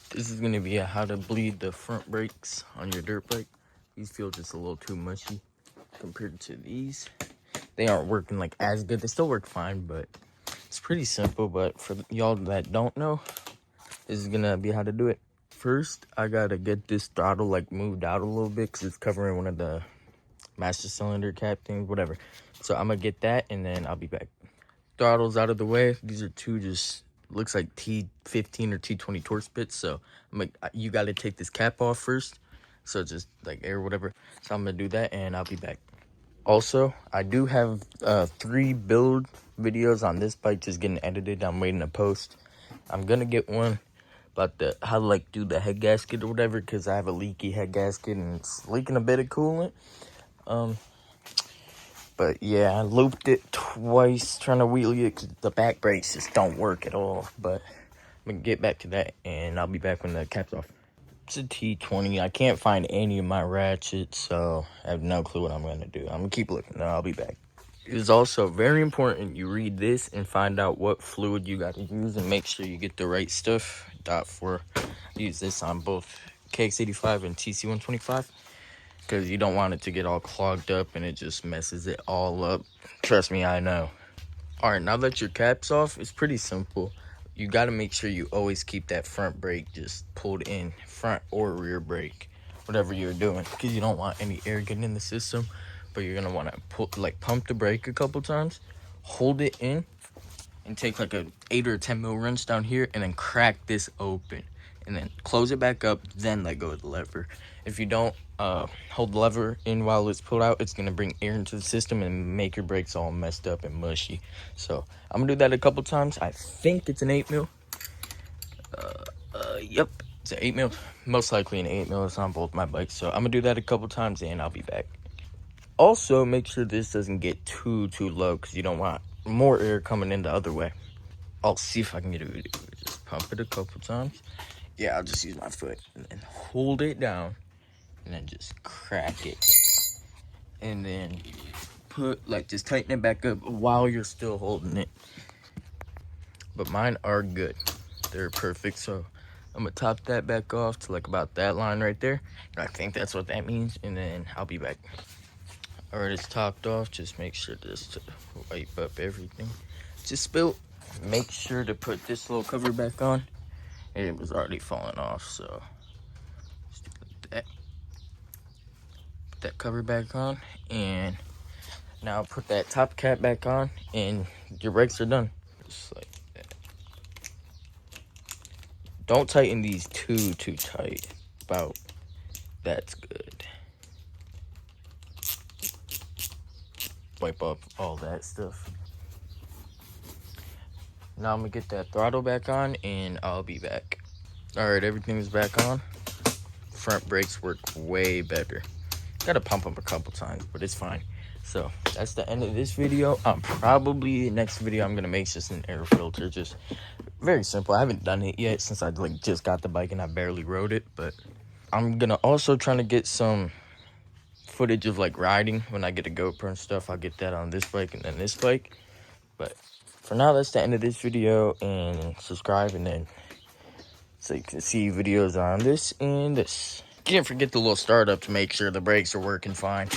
This is going to be a how to bleed the front brakes on your dirt bike. These feel just a little too mushy compared to these. They aren't working like as good. They still work fine, but it's pretty simple. But for y'all that don't know, this is going to be how to do it. First, I got to get this throttle like moved out a little bit because it's covering one of the master cylinder cap things, whatever. So I'm going to get that and then I'll be back. Throttle's out of the way. These are two just looks like T15 or T20 torque bits. So I'm like, you got to take this cap off first. So just like air, whatever. So I'm going to do that and I'll be back. Also, I do have 3 build videos on this bike just getting edited. I'm waiting to post. I'm going to get one about how to like do the head gasket or whatever, because I have a leaky head gasket and it's leaking a bit of coolant. But yeah, I looped it twice trying to wheelie it because the back brakes just don't work at all. But I'm gonna get back to that and I'll be back when the cap's off. It's a T20. I can't find any of my ratchets, so I have no clue what I'm gonna do. I'm gonna keep looking. No, I'll be back. It is also very important you read this and find out what fluid you got to use and make sure you get the right stuff. .4. Use this on both KX85 and TC125 because you don't want it to get all clogged up and it just messes it all up. Trust me, I know. All right, now that your cap's off, it's pretty simple. You got to make sure you always keep that front brake just pulled in, front or rear brake, whatever you're doing, because you don't want any air getting in the system. But you're gonna want to pump the brake a couple times, hold it in, and take like a 8 or 10 mil wrench down here, and then crack this open, and then close it back up. Then let go of the lever. If you don't hold the lever in while it's pulled out, it's gonna bring air into the system and make your brakes all messed up and mushy. So I'm gonna do that a couple times. I think it's an 8 mil. Yep, it's an 8 mil. Most likely an 8 mil. It's on both my bikes. So I'm gonna do that a couple times, and I'll be back. Also, make sure this doesn't get too low because you don't want more air coming in the other way. I'll see if I can get a video. Just pump it a couple times. Yeah, I'll just use my foot and then hold it down and then just crack it. And then just tighten it back up while you're still holding it. But mine are good. They're perfect. So I'm going to top that back off to like about that line right there. And I think that's what that means. And then I'll be back. Alright, it's topped off. Just make sure just to wipe up everything. Just spilled. Make sure to put this little cover back on. It was already falling off, so just do like that. Put that cover back on, and now put that top cap back on, and your brakes are done. Just like that. Don't tighten these too tight. About that's good. Wipe up all that stuff. Now I'm gonna get that throttle back on and I'll be back. All right, everything's back on. Front brakes work way better. Gotta pump them a couple times, but it's fine. So that's the end of this video. Probably the next video I'm gonna make is just an air filter. Just very simple. I haven't done it yet since I just got the bike and I barely rode it, but I'm gonna also try to get some footage of riding when I get a GoPro and stuff. I'll get that on this bike and then this bike. But for now, that's the end of this video, and subscribe, and then so you can see videos on this and this. Can't forget the little startup to make sure the brakes are working fine.